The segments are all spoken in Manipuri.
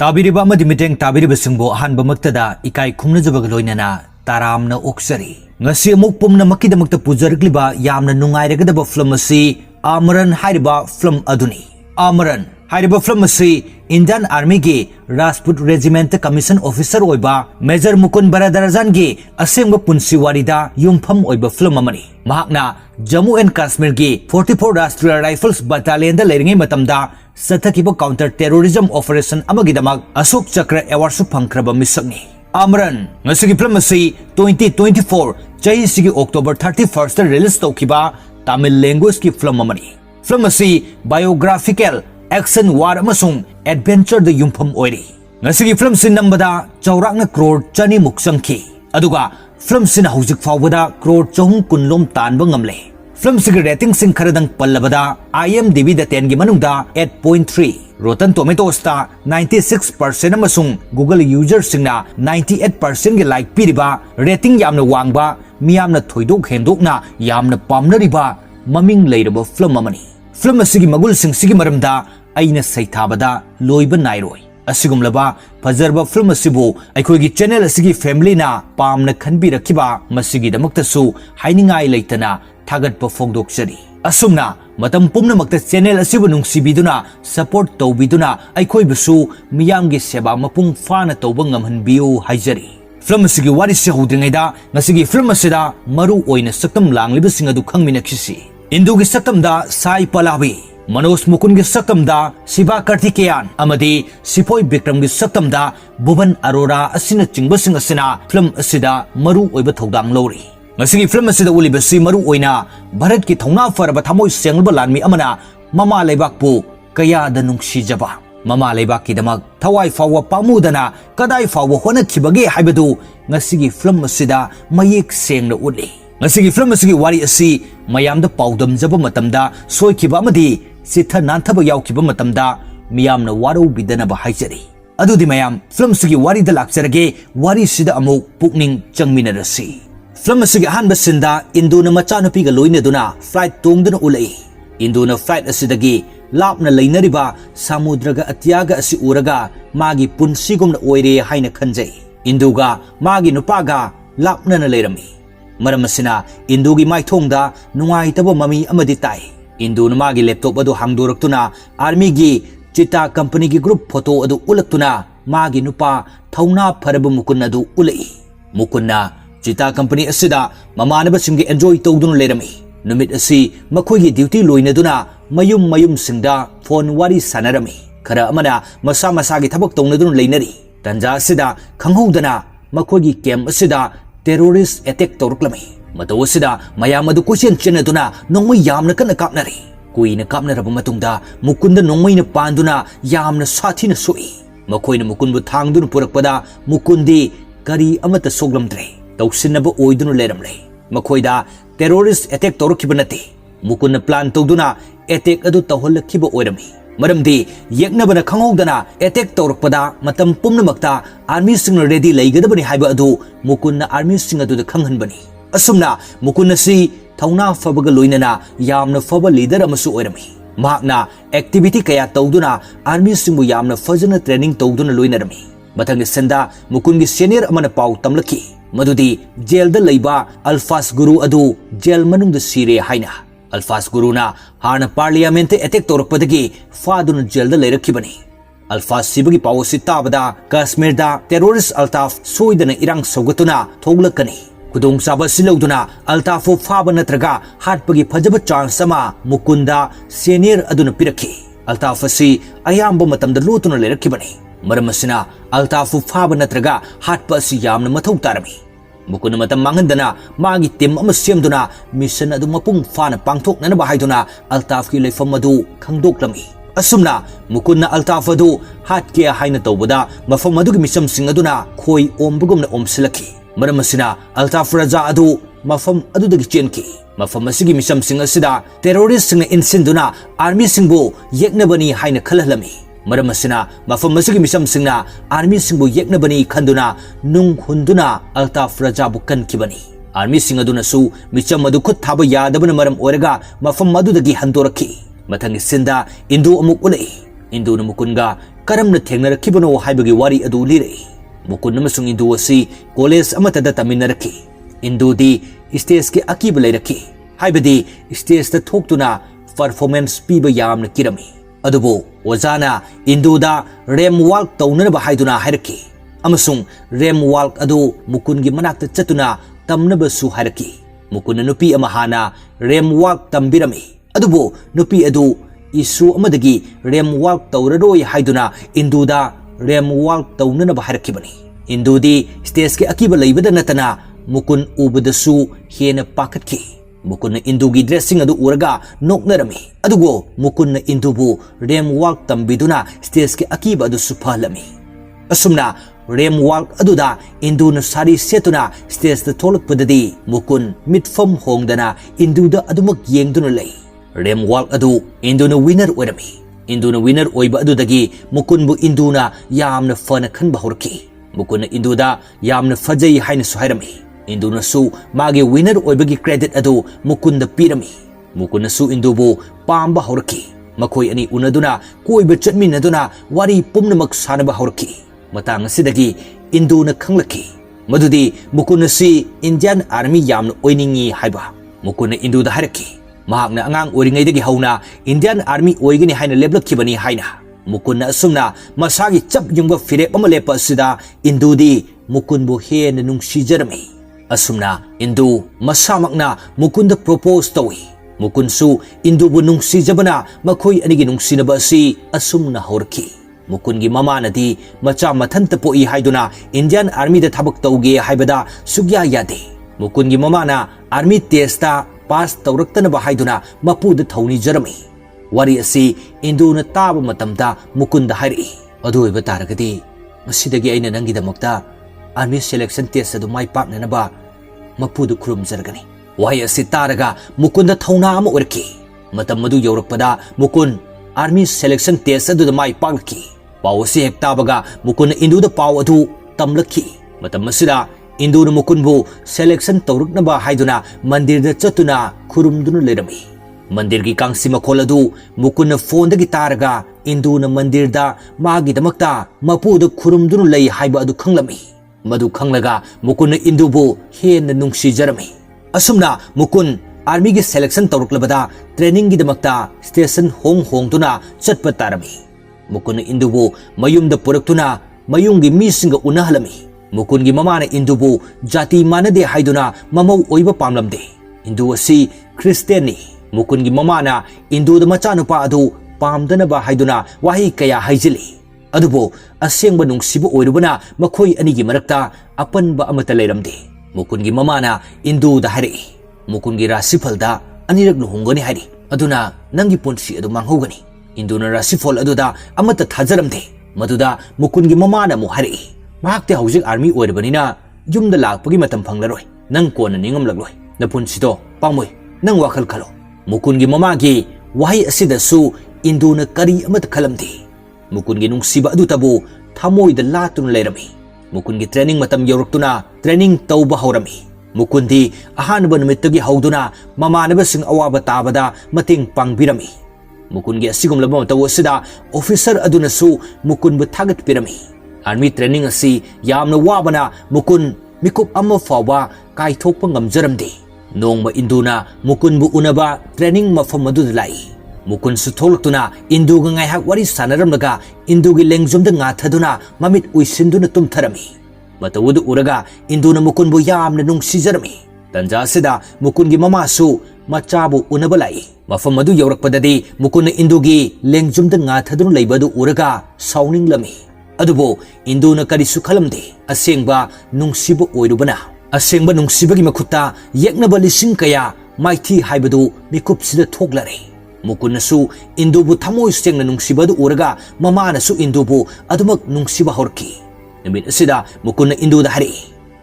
ताबिरिबा अमदि मिटेंग ताबिरिबसिंगबो अहानबमक्तदा इकाई खुमनजबग लोइनना तारामना ओक्सरी ngasi amuk pumnamakidamukta pujargliba yamna nungairagdaba film asi Amaran hairiba film aduni Amaran hairiba film asi Indian Army gi Rajput Regiment Commission Officer oiba Major Mukund Baradarajan gi asemga punsi warida yumpham oiba film amani mahakna Jammu and Kashmir gi 44 Rashtriya Rifles Battalion da leiringai matamda sathakiba counter terrorism operation amagidamak Ashok Chakra award su phangkraba misakni Amaran ngasigi film asi 2024 chahi sigi October 31st ta release tawkiba Tamil language ki film amani film asi biographical action war amasung adventure da yumpham oiri ngasigi film sin nambada chaurakna crore chani muk sangki aduga film sin hojik fawbada crore chahum kunlom tanba ngamle film sigi rating sing kharadang pallabada IMDb da 10 gi manungda 8.3 Rotten Tomatoes ta 96% amasung Google user singna 98% gi like piriba rating yamna wangba miyamna thoidok hendokna yamna pamnariba maming leiraba film amani film asigi magul sing sigi maramda aina saithabada loiba nairoi asigumlaba fazarba film asibu aikoigi channel asigi family na pamna khanbirakiba masigi damaktasu hainingai leitana thagatpa fogdokchari asumna matam pumnamakta channel asibu nungsibiduna support tawbiduna aikoibusu miyamgi seba mapung fana tawba ngamhanbiu haijari film asigi wari se hodringaida ngasigi film asida maru oina saktam langlibasing adu khangminakhisi Indugi saktamda Sai Pallavi Manoj Mukungi saktamda Shiva Karthikeyan amadi Sipoi Bikram gi saktamda Bhuvan Arora asina chingbasing asina film asida maru oiba thodang lori ngasigi film asida ulibasi maru oina Bharat ki thongna faraba thamoi senglba lanmi amana mama leibakpu kaya da nungsijaba mama leibak ki damak thawai fawa pamudana kadai fawa hona khibage haibadu ngasigi film asida mayek sengna utli ngasigi film asigi wari asi mayamda paudam jaba matamda soikiba amadi sitha nanthaba yaukhiba matamda miyamna waro bidana ba haijari adudi mayam film asigi wari da lakcharage wari sida amuk pukning changminarasi film asigi hanba sinda induna machanupi ga loinaduna flight tongduna ulai induna flight asidagi lapna leinariba samudraga atyaga asi uraga magi punsigumna oire haina khanjai induga magi nupaga lapna na leirami maram asina indugi maithongda nungaitaba mami amadi tai induna magi laptop adu hangdoraktuna army gi chita company gi group photo adu ulaktuna magi nupa thauna pharabu mukun adu ulai mukunna chita company asida mamanaba singi enjoy tawduna lerami numit asi makhoi gi duty loinaduna mayum singda phone wari sanarami khara amana masa masa gi thabak tawnaduna leinari tanja asida khanghodana makhoi gi camp asida terrorist attack tawruklami matawasida mayamadu question chenaduna nongmai yamna kana kapnari kuina kapnaraba matungda mukunda nongmaina panduna yamna sathina soi makoina mukunbu thangduna purakpada mukundi kari amata soglamdre tawsinaba oiduna leramle makoida terrorist attack tawrukhiba nate mukunna plan tawduna attack adu tawhalakhiba oirami maramdi yeknabana khanghodana attack tawrukpada matam pumnamakta army sing ready leigadabani haiba adu mukunna army sing adu khanghanbani asumna mukunna si thauna fabaga loinana yamna faba leader amasu oirami mahakna activity kaya tawduna army singbu yamna fajana training tawduna loinarami mathang senda mukungi senior amana pau tamlaki madudi jail da leiba Alfas Guru adu jail manungda sire haina Alfas Guruna hana parliament attack tawrukpadagi faduna jail da leirakhibani Alfas sibagi pawsi tabada Kashmir da terrorist Altaf soidana irang sogatuna thoglakani kudong saba silauduna Altafu faba natraga hatpagi phajaba chance sama mukunda senior aduna pirakhi Altaf asi ayamba matamda lutuna leirakhibani maramasina Altafu faba natraga hatpa asi yamna mathau tarami mukuna matam mangandana magi team ama semduna mission adu mapung fana pangthoknana ba haiduna Altaf ki leifam adu khangdoklami asumna mukunna Altaf adu hatke haina tawbada mafam adu gi misam sing aduna khoi ombugumna omsilaki maramasina Altaf Raja adu mafam adu dagi chenki mafam asigi misam sing asida terrorist sing insinduna army singbu yeknabani haina khalhalami maramasina mafam asigi misam singna army singbu yeknabani khanduna nung hunduna Altaf Raja bu kankibani army sing aduna su micham adu khut thaba yadabana maram oraga mafam adu dagi handorakhi mathang sinda indu amuk ulai indu mukunga karamna thengnarakibano haibagi wari adu lirei mukun amasung Indu asi college amatada taminaraki Indu di stage ki akiba leiraki haibadi stage ta thoktuna performance piba yamna kirami adubo ojana Indu da rem walk taunaba haiduna hairaki amasung rem walk adu mukun gi manakta chatuna tamnaba su hairaki mukun nupi amahana rem walk tambirami adubo nupi adu isu amadagi rem walk tauraroi haiduna Indu da rem walk taunaba hairaki Indu di stage ki akiba leibada natana mukun ubadasu hena pakatki mukun Indu gi dressing adu uraga noknarami adugo mukun Indu bu rem walk tambiduna stage ki akiba adu suphalami asumna rem walk aduda Indu na sari setuna stage ta tholak padadi mukun mitfam hongdana Indu da adumak yengduna lei rem walk adu Indu na winner oirami Indu na winner oiba adudagi mukun bu Indu na yamna fana khanba horki mukun Indu da yamna fajai haina suhairami Indu na su magi winner oibagi credit adu mukun da pirami mukun na su Indu bu pamba horki makoi ani unaduna koiba chatminaduna wari pumnamak sanaba horki matang asidagi Indu na khanglaki madudi mukun si Indian Army yamna oiningi haiba mukun Indu da haraki mahakna angang oringaidagi hauna Indian Army oigani haina leblakibani haina mukun asumna masagi chap yungba fire amalepa sida Indu di mukun bu hena nungsijarami asumna Indu masamakna mukun da propose tawi mukun su Indu bu nungsijabana makoi anigi nungsinaba si asumna horki mukun gi mama nadi macha mathanta poi haiduna Indian Army da thabak tauge haibada sugya yade mukun gi mama na Army test ta pass tawraktana ba haiduna mapu da thauni jarami wari asi Indu na taba matamda mukun da hari adu iba taragadi masidagi aina nangi damakta Army selection test adu mai pakna na ba mapu da khurum jargani wai asi taraga mukun da thauna ama urki matam madu yaurakpada mukun Army selection test adu da mai pakki paw si hekta baga mukun Indu da paw adu tamlaki matam masida Indu na mukun bu selection tawrukna ba haiduna mandir da chatuna khurumduna lerami mandir gi kangsi makhol adu mukun na phone da gi taraga Indu na mandir da magi damakta mapu da khurumduna lei haiba adu khanglami madu khanglaga mukun Indu bu hena nungsi jarami asumna mukun Army gi selection tawruklabada training gi damakta station hongtuna chatpa tarami mukun Indu bu mayum da puraktuna mayum gi misinga unahalami mukun gi mama na Indu bu jati manade haiduna mamau oiba pamlamde Indu asi Christiani mukun gi mama na Indu da machanupa adu pamdana ba haiduna wahi kaya haijili adubo asengba nungsibu oirubana makhoi ani gi marakta apanba amata leiramde mukun gi mama na Indu da hari mukun gi rasifal da anirak luhungani hari aduna nangi ponsi adu manghogani Indu na rasifal aduda amata thajaramde maduda mukun gi mama na mu hari mahakte haujik Army oirbanina yumda lakpagi matam phanglaroi nang kona ningamlagloi napunsido pangmoi nang wakhal khalo mukun gi mama gi wahi asida su Indu na kari amat khalamdi mukun gi nungsiba adu tabu thamoi da latun leirami mukun gi training matam yauruktuna training tauba haurami mukun di ahanba numittagi hauduna mamanaba sing awaba tabada mating pangbirami mukun gi asigum laba mataw asida officer aduna su mukun bu thagat pirami Army training asi yamna wabana mukun mikup amma fawa kai thokpa ngamjaramdi nongma Indu na mukun bu unaba training mafam adu lai mukun su tholaktuna Indu ga ngai hak wari sanaramlaga Indu gi lengjumda nga thaduna mamit uisinduna tumtharami matawudu uraga Indu na mukun bu yamna nungsijarami tanja sida mukun gi mama su machabu unaba lai mafam adu yaurakpadadi mukun Indu gi lengjumda nga thaduna leibadu uraga sauninglami adubo Indu na karisu khalamde asengba nungsiba oirubana asengba nungsiba gi makhutta yeknaba lising kaya maithi haibadu mikupsida thoklare mukun nasu Indu bu thamoi sengna nungsiba du uraga mama nasu Indu bu adumak nungsiba horki namit asida mukun Indu da hari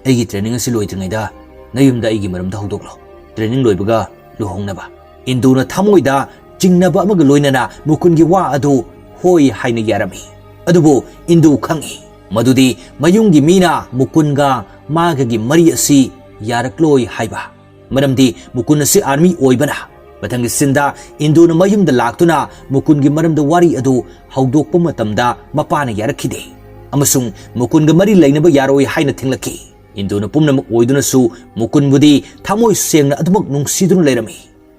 agi training asi loitringai da nayumda igi maram da hodoklo training loibaga luhongnaba Indu na thamoi da jingnaba amaga loinana mukun gi wa adu hoi haina yarami adubo Indu khangi madudi mayungi mina mukunga magagi mari asi yarakloi haiba maramdi mukun asi Army oibana ꯃꯊꯪꯒꯤ ꯁꯤꯟꯗ ꯏꯟꯗꯨꯅ ꯃꯌꯨꯝꯗ ꯂꯥꯛꯇꯨꯅ ꯃꯨꯀꯨꯟꯒꯤ ꯃꯔꯝꯗ ꯋꯥꯔꯤ ꯑꯗꯨ ꯍꯧꯗꯣꯛꯄ ꯃꯇꯝꯗ ꯃꯄꯥꯅ ꯌꯥꯔꯛꯈꯤꯗꯦ ꯑꯃꯁꯨꯡ ꯃꯨꯀꯨꯟꯒ ꯃꯔꯤ ꯂꯩꯅꯕ ꯌꯥꯔꯣꯏ ꯍꯥꯏꯅ ꯊꯤꯡꯂꯛꯈꯤ ꯏꯟꯗꯨꯅ ꯄꯨꯝꯅꯃꯛ ꯑꯣꯏꯗꯨꯅꯁꯨ ꯃꯨꯀꯨꯟꯕꯨꯗꯤ ꯊꯃꯣꯏ ꯁꯦꯡꯅ ꯑꯗꯨꯃꯛ ꯅꯨꯡꯁꯤꯗꯨꯅ ꯂꯩꯔꯝꯃꯤ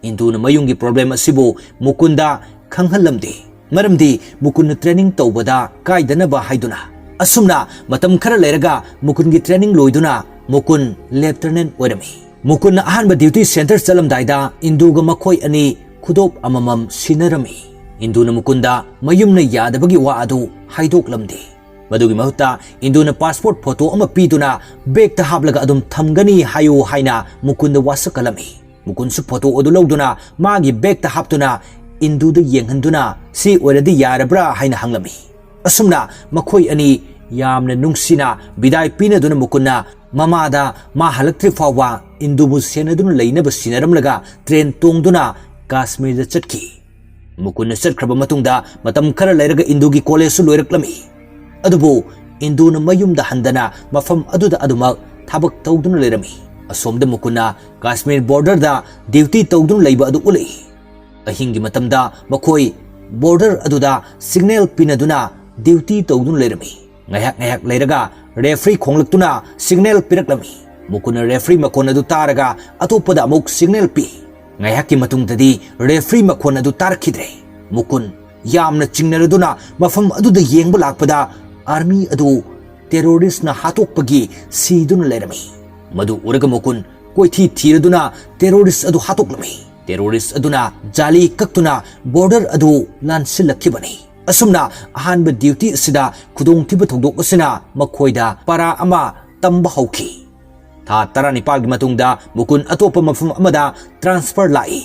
ꯏꯟꯗꯨꯅ ꯃꯌꯨꯝꯒꯤ ꯄ꯭ꯔꯣꯕ꯭ꯂꯦꯝ ꯑꯁꯤꯕꯨ ꯃꯨꯀꯨꯟꯗ ꯈꯪꯍꯜꯂꯝꯗꯦ ꯃꯔꯝꯗꯤ ꯃꯨꯀꯨꯟꯅ ꯇ꯭ꯔꯦꯅꯤꯡ ꯇꯧꯕꯗ ꯀꯥꯏꯗꯅꯕ ꯍꯥꯏꯗꯨꯅ ꯑꯁꯨꯝꯅ ꯃꯇꯝ ꯈꯔ ꯂꯩꯔꯒ ꯃꯨꯀꯨꯟꯒꯤ ꯇ꯭ꯔꯦꯅꯤꯡ ꯂꯣꯏꯗꯨꯅ ꯃꯨꯀꯨꯟ ꯂꯦꯐꯇꯅꯦꯟꯠ ꯑꯣꯏꯔꯝꯃꯤ ꯃꯨꯀꯨꯟꯅ ꯑꯍꯥꯟꯕ ꯗ꯭ꯌꯨꯇꯤ ꯁꯦꯟꯇꯔ ꯆꯠꯂꯝꯗꯥꯏꯗ ꯏꯟꯗꯨꯒ ꯃꯈꯣꯏ ꯑꯅꯤ ꯈꯨꯗꯣꯞ ꯑꯃꯃꯝ ꯁꯤꯟꯅꯔꯝꯃꯤ ꯏꯟꯗꯨꯅ ꯃꯨꯀꯨꯟꯗ ꯃꯌꯨꯝꯅ ꯌꯥꯗꯕꯒꯤ ꯋꯥ ꯑꯗꯨ ꯍꯥꯏꯗꯣꯛꯂꯝꯗꯦ ꯃꯗꯨꯒꯤ ꯃꯍꯨꯠꯇ ꯏꯟꯗꯨꯅ ꯄꯥꯁꯄꯣꯔꯠ ꯐꯣꯇꯣ ꯑꯃ ꯄꯤꯗꯨꯅ ꯕꯦꯒꯇ ꯍꯥꯞꯂꯒ ꯑꯗꯨꯝ ꯊꯝꯒꯅꯤ ꯍꯥꯏꯌꯨ ꯍꯥꯏꯅ ꯃꯨꯀꯨꯟꯗ ꯋꯥꯁꯛꯀꯜꯂꯝꯃꯤ ꯃꯨꯀꯨꯟꯁꯨ ꯐꯣꯇꯣ ꯑꯗꯨ ꯂꯧꯗꯨꯅ ꯃꯥꯒꯤ ꯕꯦꯒꯇ ꯍꯥꯞꯇꯨꯅ ꯏꯟꯗꯨꯗ ꯌꯦꯡꯍꯟꯗꯨꯅ ꯁꯤ ꯑꯣꯏꯔꯗꯤ ꯌꯥꯔꯕ꯭ꯔꯥ ꯍꯥꯏꯅ ꯍꯪꯂꯝꯃꯤ ꯑꯁꯨꯝꯅ ꯃꯈꯣꯏ ꯑꯅꯤ ꯌꯥꯝꯅ ꯅꯨꯡꯁꯤꯅ ꯕꯤꯗꯥꯏ ꯄꯤꯅꯗꯨꯅ ꯃꯨꯀꯨꯟꯅ ꯃꯃꯥꯗ ꯃꯥ ꯍꯜꯂꯛꯇ꯭ꯔꯤ ꯐꯥꯎꯕ ꯏꯟꯗꯨꯕꯨ ꯁꯦꯟꯅꯗꯨꯅ ꯂꯩꯅꯕ ꯁꯤꯟꯅꯔꯝꯂꯒ ꯇ꯭ꯔꯦꯟ ꯇꯣꯡꯗꯨꯅ ꯀꯥꯁꯃꯤꯔꯗ ꯆꯠꯈꯤ ꯃꯨꯀꯨꯟꯅ ꯆꯠꯈ꯭ꯔꯕ ꯃꯇꯨꯡꯗ ꯃꯇꯝ ꯈꯔ ꯂꯩꯔꯒ ꯏꯟꯗꯨꯒꯤ ꯀꯣꯂꯦꯖꯁꯨ ꯂꯣꯏꯔꯛꯂꯝꯃꯤ ꯑꯗꯨꯕꯨ ꯏꯟꯗꯨꯅ ꯃꯌꯨꯝꯗ ꯍꯟꯗꯅ ꯃꯐꯝ ꯑꯗꯨꯗ ꯑꯗꯨꯃꯛ ꯊꯕꯛ ꯇꯧꯗꯨꯅ ꯂꯩꯔꯝꯃꯤ ꯑꯁꯣꯝꯗ ꯃꯨꯀꯨꯟꯅ ꯀꯥꯁꯃꯤꯔ ꯕꯣꯔꯗꯔꯗ ꯗ꯭ꯌꯨꯇꯤ ꯇꯧꯗꯨꯅ ꯂꯩꯕ ꯑꯗꯨ ꯎꯠꯂꯛꯏ ꯑꯍꯤꯡꯒꯤ ꯃꯇꯝꯗ ꯃꯈꯣꯏ ꯕꯣꯔꯗꯔ ꯑꯗꯨꯗ ꯁꯤꯒꯅꯦꯜ ꯄꯤꯅꯗꯨꯅ ꯗ꯭ꯌꯨꯇꯤ ꯇꯧꯗꯨꯅ ꯂꯩꯔꯝꯃꯤ ꯉꯥꯏꯍꯥꯛ ꯂꯩꯔꯒ ꯔꯦꯐ꯭ꯔꯤ ꯈꯣꯡꯂꯛꯇꯨꯅ ꯁꯤꯒꯅꯦꯜ ꯄꯤꯔꯛꯂꯝꯃꯤ ꯃꯨꯀꯨꯟꯅ ꯔꯦꯐ꯭ꯔꯤ ꯃꯈꯣꯟ ꯑꯗꯨ ꯇꯥꯔꯒ ꯑꯇꯣꯞꯄꯗ ꯑꯃꯨꯛ ꯁꯤꯒꯅꯦꯜ ꯄꯤ ꯉꯥꯏꯍꯥꯛꯀꯤ ꯃꯇꯨꯡꯗꯗꯤ ꯔꯦꯐ꯭री मखोन अदु तारखिद्रे मुकुन यामना चिंगनरदुना मफम अदुदा येंगबा लाकपदा आर्मी अदु टेरोरिस्ट ना हातोकपगी सीदुना लेरमी मदु उरगा मुकुन कोइथी थीरदुना टेरोरिस्ट अदु हातोकलमी टेरोरिस्ट अदुना जाली कक्तुना बॉर्डर अदु लानसिलखिबनी असुमना अहानबा ड्यूटी असिदा खुदोंथिबा थौदोक असिना मखोइदा पारा अमा तंबा हौखि था 19 गी मतुंगदा मुकुन अतोपा मफम अमदा ट्रांसफर लाई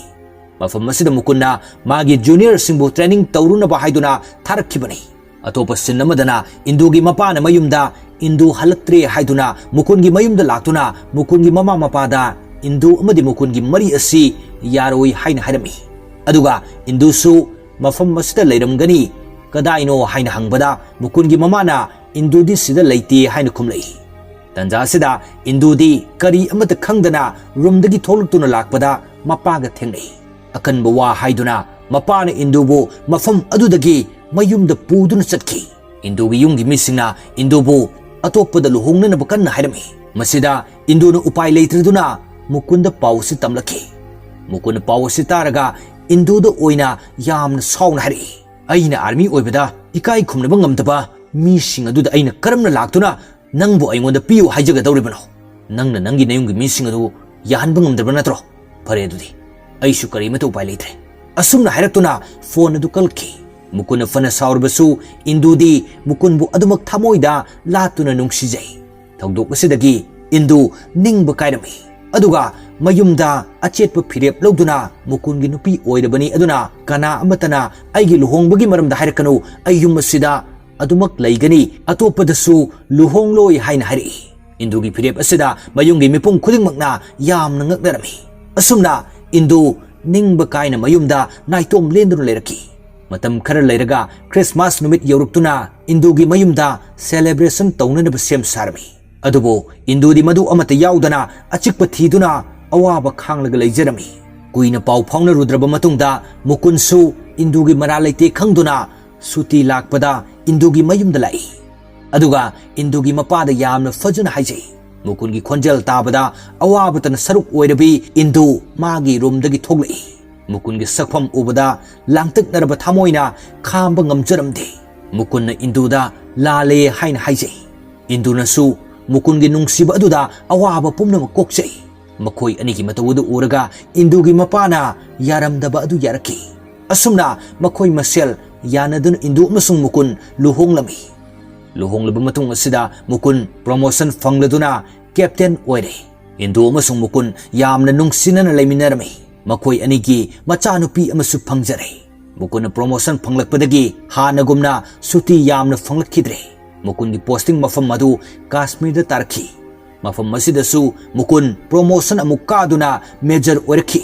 मफम असिदा मुकुन्ना मागी जूनियर सिंबु ट्रेनिंग तौरुनबा हाइदुना थारखिबनी अतोपा सिन अमदना इंदुगी मपाना मयुमदा इंदु हलक्त्रे हाइदुना मुकुनगी मयुमदा लाक्तुना मुकुनगी ममा मपादा इंदु अमदि मुकुनगी मरी असि यारोई हाइना हाइरमी अदुगा इंदुसु मफम असिदा लेरमगनी कदाइनो हाइना हंगबदा मुकुनगी ममाना इंदुदी सिदा लेते हाइना खुमलई तंजा सिदा इंदुदी करी अमत खंगदना रूमदगी थोलक्तुना लाकपदा मपागा थेंगई अकनबा वा हाइदुना मपाना इंदुबु मफम अदुदगी मयुमदा पुदुना चटखी इंदुगी युंगी मिसिंगना इंदुबु अतोपदा लुहोंगनबा कन्ना हाइरमी मसिदा इंदुना उपाय लेत्रदुना मुकुंदा पावसि तमलखी मुकुंदा पावसि तारगा इंदुदा ओइना यामना साउना हारि अइना आर्मी ओइबदा इकाई खुमनबा ngamdaba मिसिंग अदुदा अइना करमना लाक्तुना नंगबो अइंगोंदा पियु हाइजगदौरिबनो नंगना नंगी नयुंगी मिसिंग अदु याहनबा ngamdaba natro फरे अदुदी अइसु करीमता उपाय लेत्रे असुमना हाइरक्तुना फोन अदु कलखी मुकुंना फना साउरबसु इंदुदी मुकुंबु अदुमक थामोइदा लातुना नुंगसिजै थौदोक असिदगी इंदु निंगबा काइरमी अदुगा मयुमदा अचेतप फिरेप लौदुना मुकुंगी नुपी ओइरबनी अदुना कना अमतना अइगी लुहोंगबगी मरमदा हाइरकनु अयुम असिदा अदुमक लैगनी अतोपदसु लुहोंगलोय हाइना हारि इंदुगी फिरेप असिदा मयुंगी मिपुंग खुदिंगमकना यामना ngaknarami असुमना इंदु निंगबा काइना मयुमदा नाइतोम लेंदुना लेरकी मतम खर लेरगा क्रिसमस नुमित यौरुक्तुना इंदुगी मयुमदा सेलेब्रेशन तौननबा सेम सारमी अदुबो इंदुदी मदु अमत याउदना अचिकपा थीदुना अवाबा खांगलगा लेजरमी कुइना पाउ फाउना रुद्रबा मतुंगदा मुकुनसु इंदुगी मरा लेते खंगदुना सुती लाकपदा इंदुगी मयुमदा लाई अदुगा इंदुगी मपादा यामना फजना हाइजै मुकुनगी खोंजल ताबदा अवाबतन सरुक ओइरबी इंदु मागी रूमदगी थोगलई मुकुनगी सकफम उबदा लांगतकनरबा थामोइना खांबा ngamjaramde मुकुनना इंदुदा लाले हाइना हाइजै इंदुनसु मुकुनगी नुंगसिबा अदुदा अवाबा पुमनम कोकचै मखोई अनिगी मतवदु उरगा इंदुगी मपाना यारमदबा अदु यारकी असुमना मखोई मसेल यानदुन इंदु अमसुंग मुकुन लुहोंगलमी लुहोंगलबा मतुंग असिदा मुकुन प्रमोशन फंगलदुना कैप्टन ओइरे इंदु अमसुंग मुकुन यामना नुंगसिनना लेमिनरमी मखोई अनिगी मचानुपी अमसु फंगजरे मुकुन प्रमोशन फंगलकपदगी हानगुमना सुती यामना फंगलखिद्रे मुकुन की पोस्टिंग मफम मधु काश्मीर तारखी मफम मसिदसु मुकुन प्रमोशन अमुकादुना मेजर ओरखी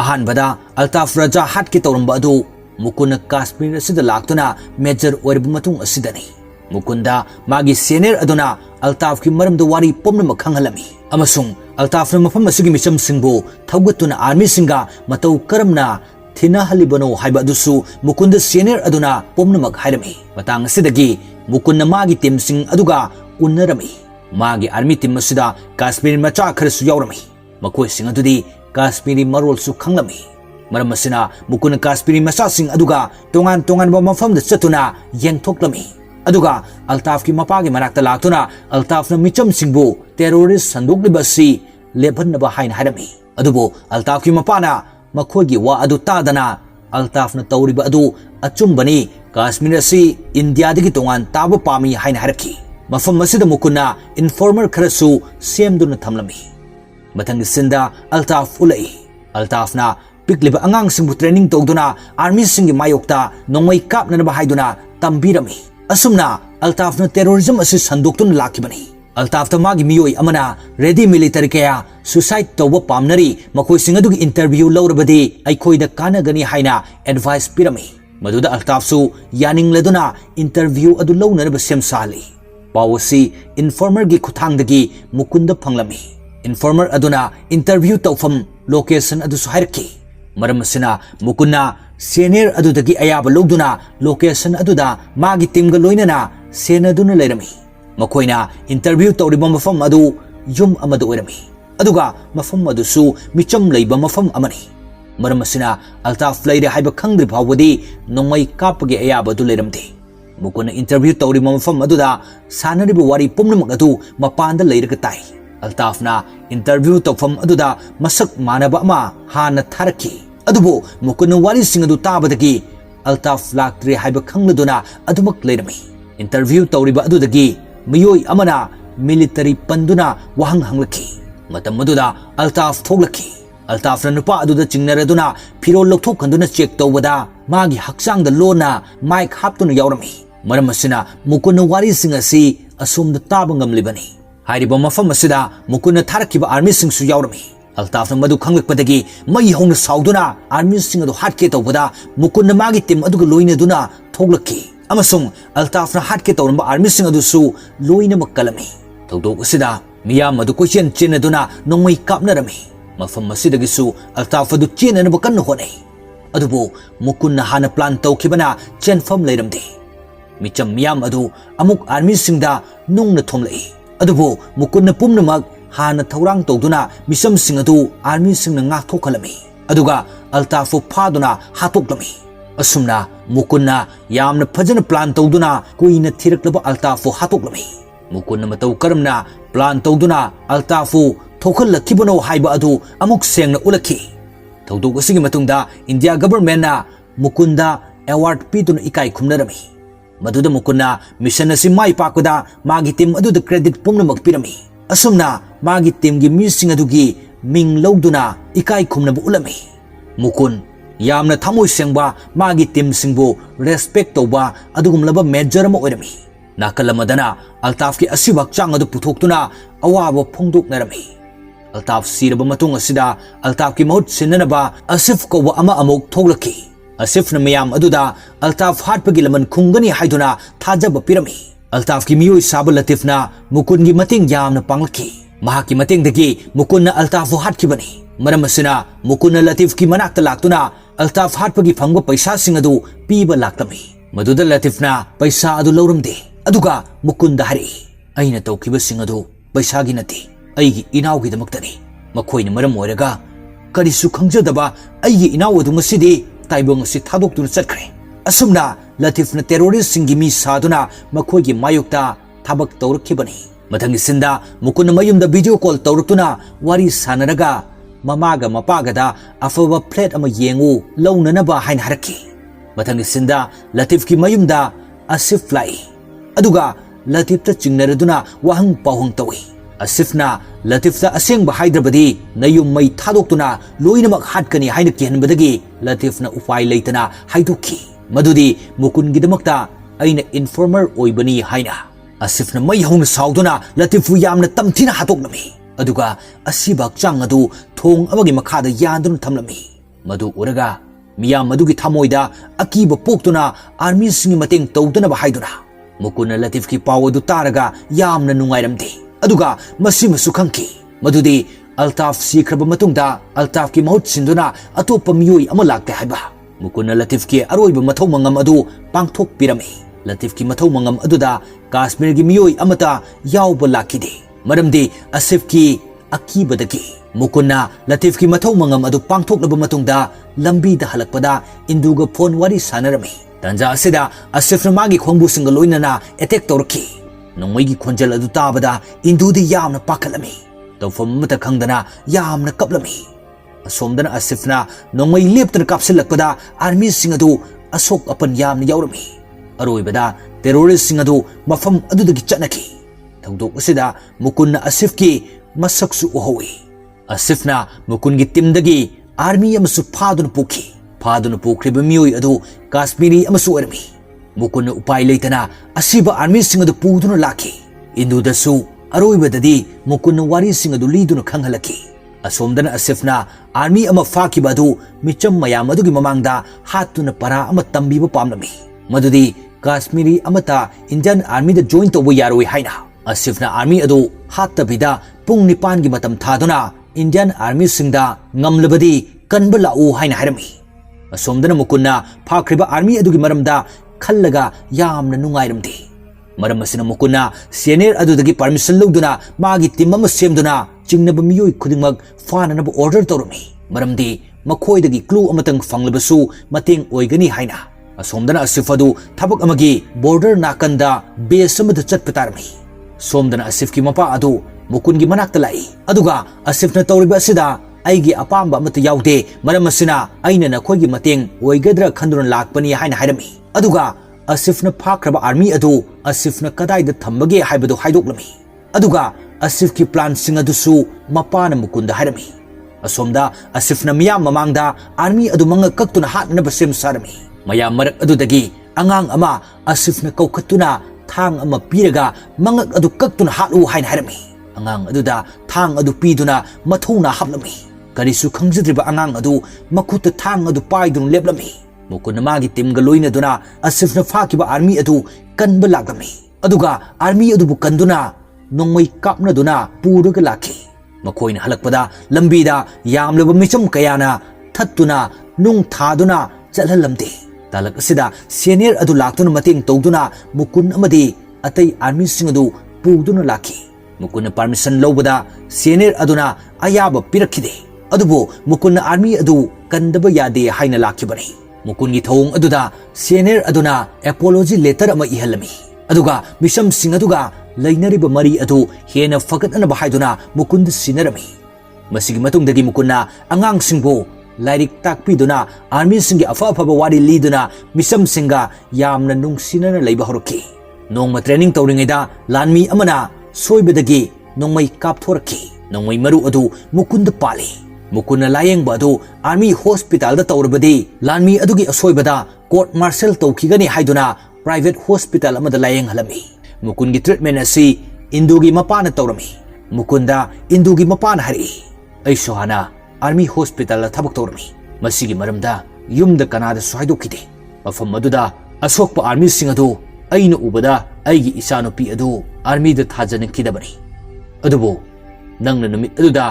अहानबदा अल्ताफ रजा हाट के तौरंबा अदु मुकुन काश्मीर असिदा लाक्तुना मेजर ओरब मतुंग असिदनी मुकुंदा मागी सीनियर अदुना अल्ताफ की मरमदा वारी पुमनम खंगहलमी अमसुंग अल्ताफना मफम असुगी मिचम सिंगबो थौगतुना आर्मी सिंगा मतौ करमना थिना हलिबनो हाइबा दुसु मुकुंद सीनियर अदुना पोमनमक हाइरमी मतंग सिदगी मुकुंद मागी टीम सिंग अदुगा उन्नरमी मागी आर्मी टीम असिदा काश्मीर मचा खरसु यावरमी मकोय सिंग अदुदी काश्मीरी मरोलसु खंगलमी मरम असिना मुकुंद काश्मीरी मचा सिंग अदुगा तोंगान तोंगान बा मफम द चतुना येंगथोक्लमी अदुगा अल्ताफ की मपागी मनाक्ता लाक्तुना अल्ताफना मिचम सिंगबो टेररिस्ट संदोक्लिबसी लेभन्नबा हाइन हाइरमी अदुबो अल्ताफ की मपाना मखोगी वा अदु तादना अल्ताफना तौरिबा अदु अचुंबनी काश्मीर असि इंडिया दगी तोंगान ताबो पामी हाइन हाइरकी मफम मसिदा मुकुना इन्फॉर्मर खरसु सेमदुना थमलमी मथंग सिंदा अल्ताफ उलई अल्ताफना पिकलिबा अंगांग सिंगबु ट्रेनिंग तौदुना आर्मी सिंगी मायोक्ता नोंगमै कापननबा हाइदुना तंबीरमी असुमना अल्ताफना टेररिज्म असि संदोक्तुना लाखिबनी अल्ताफता मागी मियोई अमना रेडी मिलिटरी कया सुसाइड तौबा पामनरी मखोय सिंग अदुगी इंटरव्यू लौरबदी अइखोइदा कानगनी हाइना एडवाइस पिरमी मदुदा अल्ताफसु यानिंगलदुना इंटरव्यू अदु लौनरबा सेमसाली पावसी इन्फॉर्मर गी खुथांगदगी मुकुंद फंगलमी इन्फॉर्मर अदुना इंटरव्यू तौफम लोकेशन अदु हाइरकी मरमसिना मुकुन्ना सीनियर अदुदगी अयाब लौदुना लोकेशन अदुदा मागी टीमगा लोइनना सेनदुना लेरमी मखोइना इंटरव्यू तौरिबा मफम अदु युम अमदु ओइरमी अदुगा मफम अदुसु मिचम लैबा मफम अमनी मरमसिना अल्ताफ लैरे हाइबा खंग्रि फावबदी नोंमै कापगे अयाब अदु लेरमदे मुकुन इंटरव्यू तौरिबा मफम अदुदा सानरिबा वारी पुमनमक अदु मपानदा लैरगा ताई अल्ताफना इंटरव्यू तौफम अदुदा मसक मानबा अमा हाना थारकी अदुबो मुकुन वारी सिंग अदु ताबदगी अल्ताफ लाक्ट्री हाइबा खंगलदुना अदुमक लेरमी इंटरव्यू तौरिबा अदुदगी मियोई अमना मिलिटरी पंदुना वहंग हंगलकी मतम मदुदा अल्ताफ थोगलकी अल्ताफना नुपा अदुदा चिंगनरदुना फिरोल लौथोखंदुना चेक तौबदा मागी हक्सांगदा लोना माइक हापतुना यावरमी मरम असिना मुकुन वारी सिंग असि असुमदा ताबा ngamlibani हाइरिबा मफम असिदा मुकुन थारकिबा आर्मी सिंगसु यावरमी अल्ताफना मदु खंगलकपदगी मई हौना साउदुना आर्मी सिंग अदु हाटके तौबदा मुकुन मागी टीम अदुगा लोइनदुना थोगलकी अमसुंग अल्ताफना हाटके तौरंबा आर्मी सिंग अदुसु लोइनमक कलमी थौदोक असिदा मियाम अदु कोइचेन चेनदुना नोंमै कापनरमी मफम असिदगिसु अल्ताफ अदु चेननबा कन्न होनै अदुबो मुकुन्ना हाना प्लान तौखिबना चेनफम लेरमदे मिचम मियाम अदु अमुक आर्मी सिंगदा नुंगना थोमलई अदुबो मुकुन्ना पुमनमक हाना थौरांग तौदुना मिसम सिंग अदु आर्मी सिंगना ngathokhalami अदुगा अल्ताफु फादुना हातोक्लमी असुमना मुकुन्ना यामना फजन प्लान तौदुना कुइना थिरक्लबा अल्ताफु हातोक्लमी मुकुन्ना मतौ करमना प्लान तौदुना अल्ताफु थोखलखिबनो हाइबा अदु अमुक सेंगना उलखी थौदोक असिगी मतुंगदा इंडिया गवर्नमेंटना मुकुंदा अवार्ड पीदुना इकाई खुमनरमी मदुदा मुकुन्ना मिशन असि माइ पाकदा मागी टीम अदुदा क्रेडिट पुमनमक पिरमी असुमना मागी टीम गी मिसिंग अदुगी मिंग लौदुना इकाई खुमनबु उलमी मुकुन यामना थमोय सेंगबा मागी टीम सिंगबु रेस्पेक्ट तौबा अदुगुमलबा मेजर अमा ओइरमी नाकलमदना अल्ताफ की असिबक चांग अदु पुथोक्तुना अवाबा फोंदोक्नरमी अल्ताफ सिरबा मतुंग असिदा अल्ताफ की महुत सिन्ननबा असिफ कौबा अमा अमुक थोगलकी असिफना मयाम अदुदा अल्ताफ हाटपगी लमन खुंगनी हाइदुना थाजब पिरमी अल्ताफ की मियोई साब लतीफना मुकुन की मतिंग यामना पांगलकी महाकी मतिंगदगी मुकुन अल्ताफ हाटकिबनी मरम असिना मुकुन लतीफ की मनाक्ता लाक्तुना अल्ताफ हाटपगी फंगबा पैसा सिंग अदु पीबा लाक्तमी मदुदा लतीफना पैसा अदु लौरमदे अदुगा मुकुंदा हरी अइना तौखिबा सिंग अदु पैसागी नते अइगी इनावगिदमक्तनी मखोइना मरम ओइरगा करिसु खंगजदबा अइगी इनाव अदु ngasiदी ताइबंग असि थादोक्तुना चटख्रे असुमना लतीफना टेररिस्ट सिंगी मी सादुना मखोइगी मायोक्ता थाबक तौरखिबनी मथंगी सिंदा मुकुन मयुमदा वीडियो कॉल तौरक्तुना वारी सानरगा ममागा मपागदा अफबा फ्लैट अमा येंगु लौननबा हाइन हरकी मथंगी सिंदा लतीफ की मयुमदा आसिफ लाई अदुगा लतीफता चिंगनरदुना वहंग पाहुंग तौई आसिफना लतीफता असेंगबा हाइद्रबदी नयुम मई थादोक्तुना लोइनमक हाटकनी हाइन किहनबदगी लतीफना उपाय लेतना हाइदोखी मदुदी मुकुनगिदमक्ता अइना इन्फॉर्मर ओइबनी हाइना आसिफना मई हौना साउदुना लतीफु यामना तमथिना हातोक्नमी अदुगा असिबक चांग अदु थोंग अमगी मखादा यादुन थमलमी मदु उरगा मियाम मदुगी थमोइदा अकीबा पोक्तुना आर्मी सिंगी मतेंग तौदनबा हाइदुना मुकुन लतीफ की पाव अदु तारगा यामना नुंगाइरमदे अदुगा मसिमसु खंकी मधुदी अल्ताफ सीख्रब मतुंगदा अल्ताफ की महूत सिंदुना अतोप मियोई अमा लाक्ते हाइबा मुकुन्ना लतीफ की अरोइब मथौ मंगम अदु पांगथोक पिरमी लतीफ की मथौ मंगम अदुदा काश्मीर की मियोई अमता याउब लाखिदे मरमदी आसिफ की अकीबदगी मुकुन्ना लतीफ की मथौ मंगम अदु पांगथोकलब मतुंगदा लंबीदा हलकपदा इंदुगा फोन वारी सानरमी तंजा असिदा आसिफना मागी खोंबुसिंग लोइनना अटैक तौरखी नोंमैगी खोंजल अदु ताबदा इंदुदी यामना पाखलमी तौफम मत खंगदना यामना कपलमी असोमदना आसिफना नोंमै लेप्तन कापसिलकपदा आर्मी सिंग अदु अशोक अपन यामना यावरमी अरोइबदा टेरोरिस्ट सिंग अदु मफम अदुदगी चटनखी थौदोक असिदा मुकुन्ना आसिफ की मसकसु उहौई आसिफना मुकुन की टीमदगी आर्मी अमसु फादुन पुखी फादुन पुख्रिब मियोई अदु काश्मीरी अमसु अरमी मुकुन उपाय लेतना असिब आर्मी सिंग अदु पुदुन लाखी इंदुदसु अरोइबददी मुकुन वारी सिंग अदु लीदुन खंगहलखी असोमदन आसिफना आर्मी अमा फाखिब अदु मिचम मयाम अदुगी ममांगदा हातुन परा अमा तंबीब पामलमी मदुदी काश्मीरी अमता इंडियन आर्मी द जॉइन तौब यारोई हाइना आसिफना आर्मी अदु हातबिदा पुंग निपान की मतम थादुना इंडियन आर्मी सिंगदा ngamlabadi kanba lau haina hairami asomdana mukunna phakriba army adugi maramda khallaga yamna nungairamdi maram asina mukunna senior adudagi permission loduna magi team ama semduna jingnaba miyoi khudingmak fananaba order torumi maramdi makhoidagi clue amatang fanglabasu mateng oigani haina asomdana asif adu thabak amagi border nakanda base amada chatpatarmi somdana asif ki mapa adu mukungi manakta lai aduga asifna tawriba asida aigi apamba amata yaude maram asina aina na khoigi mateng oigadra khandurun lakpani haina hairami aduga asifna phakraba army adu asifna kadaida thambage haibadu haidoklami aduga asif ki plan sing adusu mapana mukunda hairami asomda asifna miyam mamangda army adu manga kaktuna hatna basem sarami mayam marak adudagi angang ama asifna kaukhatuna thang ama piraga mangak adu kaktuna hatu haina hairami angang aduda thang adu piduna mathuna haplami karisu khangjadriba angang adu makuta thang adu paidun leplami mukuna magi timga loina duna asifna fakiba army adu kanba lagami aduga army adu bu kanduna nongmai kapna duna puraga lakhi makoina halakpada lambida yamlaba micham kayana thattuna nung thaduna chalhalamde talak asida senior adu laktuna mating tawduna mukun amadi atai army sing adu puduna lakhi mukuna permission lobada senior aduna ayaba pirakhide adubo mukuna army adu kandaba yade haina lakhibani mukungi thong aduda senior aduna apology letter ama ihalami aduga misham sing aduga lainariba mari adu hena fagatna bahaiduna mukund sinarami masigi matungdagi mukuna angang singbo lairik takpiduna army singi afa afa wari liduna misham singa yamna nungsinana leiba horoki nongma training tawringaida lanmi amana soibadagi nongmai kapthoraki nongmai maru adu mukunda pali mukuna layeng ba adu army hospital da tawrabadi lanmi adugi asoibada court martial tawkigani haiduna private hospital amada layeng halami mukungi treatment asi indugi mapana tawrami mukunda indugi mapana hari ai sohana army hospital la thabak tawrami masigi maramda yumda kanada soidokide mafam maduda asokpa army singadu aina ubada aigi isanopi adu army da thajana kidabani adubo nangna numit aduda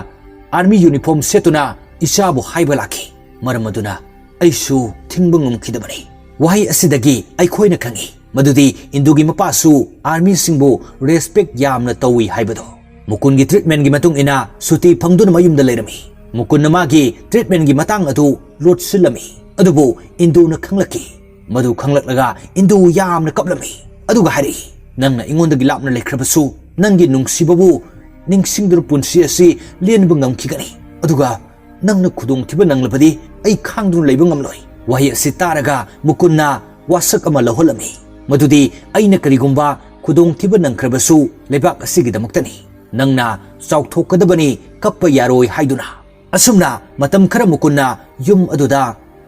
army uniform setuna isabu haiba lakhi maramaduna aisu thingbangum kidabani wahi asidagi aikhoina khangi madudi indugi mapasu army singbo respect yamna tawi haibado mukungi treatment gi matung ina suti phangduna mayumda leirami mukunna magi treatment gi matang adu lot silami adubo induna khanglaki madu khanglaklaga indu yamna kaplami aduga hari nangna ingondagi lapna lekhrabasu nangi nungsibabu ningsingdur punsi asi lienba ngamkhigani aduga nangna khudong thiba nanglabadi ai khangdun leiba ngamloi wahi asi taraga mukunna wasak ama laholami madudi aina karigumba khudong thiba nangkhrabasu lebak asigi damaktani nangna chauthokadabani kappa yaroi haiduna asumna matam khara mukunna yum aduda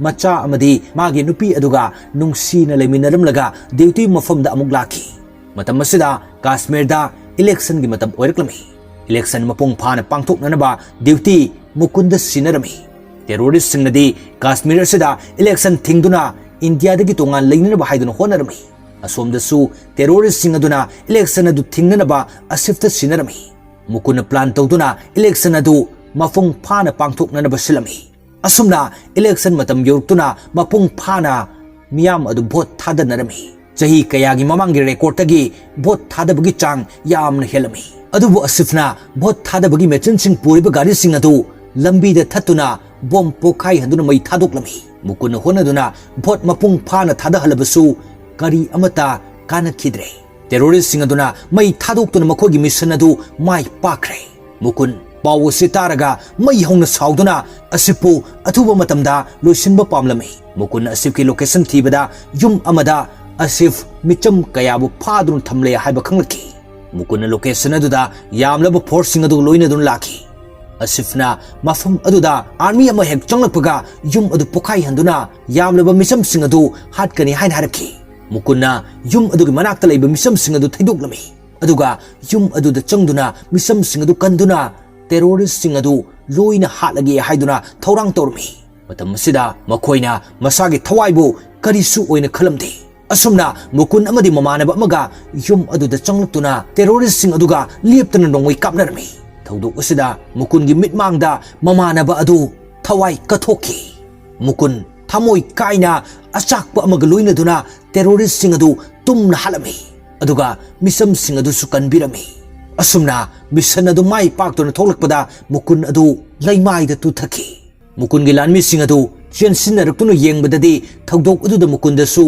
macha amadi magi nupi aduga nungsina leminaramlaga duty mafamda amuk lakhi matam asida kashmir da election gi matam oiraklami election mapung phana pangthoknanaba duty mukunda sinarami terrorist singnadi kashmir asida election thingduna india dagi tongan leinanaba haiduna honarami asomda su terrorist singaduna election adu thingnanaba asifta sinarami मुकुन प्लान तौदुना इलेक्शन अदु मफुंग फाना पांगथोकननब सिलमी असुमना इलेक्शन मतम योरतुना मपुंग फाना मियाम अदु भोट थादनरमी चही कयागी ममांगी रेकॉर्ड तगी भोट थादबगी चांग यामन हेलमी अदुबु असिफना भोट थादबगी मेचिन सिंग पुरिब गाड़ी सिंग अदु लंबी दे थतुना बॉम पोखाई हंदुना मई थादोकलमी मुकुन होनदुना भोट मपुंग फाना थादहलबसु करी अमता कानखिद्रे टेरोरिस्ट सिंग अदुना मई थादोक्तुना मखोगी मिशन अदु माई पाखरे मुकुन पाव से तारगा मई हौना साउदुना असिपु अथुबा मतमदा लोइसिनबा पामलमी मुकुन असिफ की लोकेशन थीबदा युम अमदा असिफ मिचम कयाबु फादुन थमले हाइबा खंगलकी मुकुन लोकेशन अदुदा यामलब फोर्स सिंग अदु लोइनदुन लाखी असिफना मफम अदुदा आर्मी अमा हेक चंगलपगा युम अदु पोखाई हंदुना यामलब मिचम सिंग अदु हाटकनी हाइन हारकी मुकुन्ना युम अदुगी मनाक्ता लैबा मिचम सिंग अदु थैदोकलमी अदुगा युम अदुदा चंगदुना मिचम सिंग अदु कंदुना टेरोरिस्ट सिंग अदु लोइना हाटलगे हाइदुना थौरांग तौरमी मतम सिदा मखोइना मसागी थवाइबु करिसु ओइना खलमदे असुमना मुकुन अमदि ममानब अमगा युम अदुदा चंगलतुना टेरोरिस्ट सिंग अदुगा लेप्तना नोंगoi कापनरमी थौदोक असिदा मुकुनगी मिटमांगदा ममानब अदु थवाई कथोकी मुकुन थमोई काइना अचाकप अमगा लोइनदुना टेरोरिस्ट सिंग अदु तुमना हालमी अदुगा मिसम सिंग अदु सुकनबिरमी असुमना मिशन अदु माई पाक्तुना थोलकपदा मुकुन अदु लैमाइदा तुथकी मुकुनगी लानमी सिंग अदु चेनसिनरक्तुना येंगबददि थौदोक अदुदा मुकुनदसु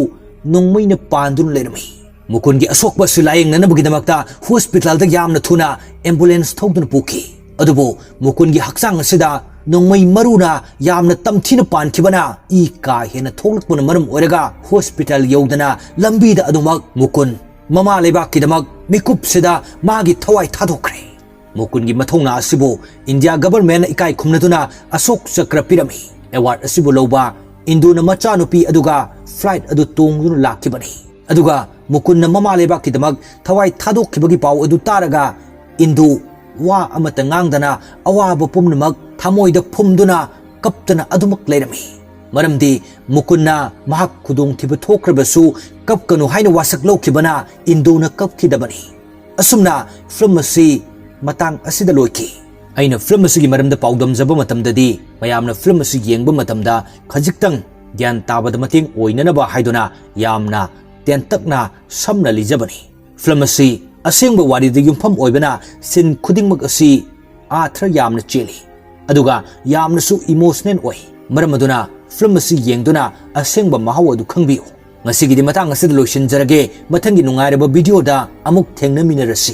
नोंमैना पांदुन लेरमी मुकुनगी असोकबसु लायेंगनबगिदमक्ता हॉस्पिटल यामना थुना एम्बुलेंस थौदुना पुखी अदुबो मुकुनगी हक्सांग असिदा नोंमै मरुना यामना तमथिना पानखिबना ई का हेना थोलकपना मरम ओरगा हॉस्पिटल यौदना लंबीदा अदुमक मुकुन ममा लेबाकिदमक मिकुपसिदा मागी थवाई थादोखरे मुकुनगी मथौना असिबो इंडिया गवर्नमेंट इकाई खुमनदुना अशोक चक्र पिरमी अवार्ड असिबो लौबा इंदुना मचानुपी अदुगा फ्लाइट अदु तोंगदुना लाखिबनी अदुगा मुकुन्ना ममा लेबाकिदमक थवाई थादोखिबगी पाव अदु तारगा इंदु वा अमत ngang अवाब पुमनमक थमोइदा फुमदुना कप्तना अदुमक लेरमी मरमदी मुकुन्ना महक खुदोंग थिबा थोख्रबसु कपकनु हाइना वासक लौखिबना इंदुना कपखिदबनी असुमना फिल्म असि मतंग असिदा लोइखी अइना फिल्म असिगी मरमदा पाउदमजबा मतमददी मयामना फिल्म असि येंगबा मतमदा खजिक्तंग ज्ञान ताबदा मतेंग ओइननबा हाइदुना यामना तेंतकना समना लिजबनी फिल्म असि असेंगबा वारिदा युमफम ओइबना सिन खुदिंगमक असि आथ्र यामना चेली अदुगा यामनासु इमोशनल ओइ मरमदुना फिल्म असि येंगदुना असेंगबा महाव अदु खंगबियो ngasiगी matang asida loisinjarage mathangi nungairaba video da amuk thengna minarasi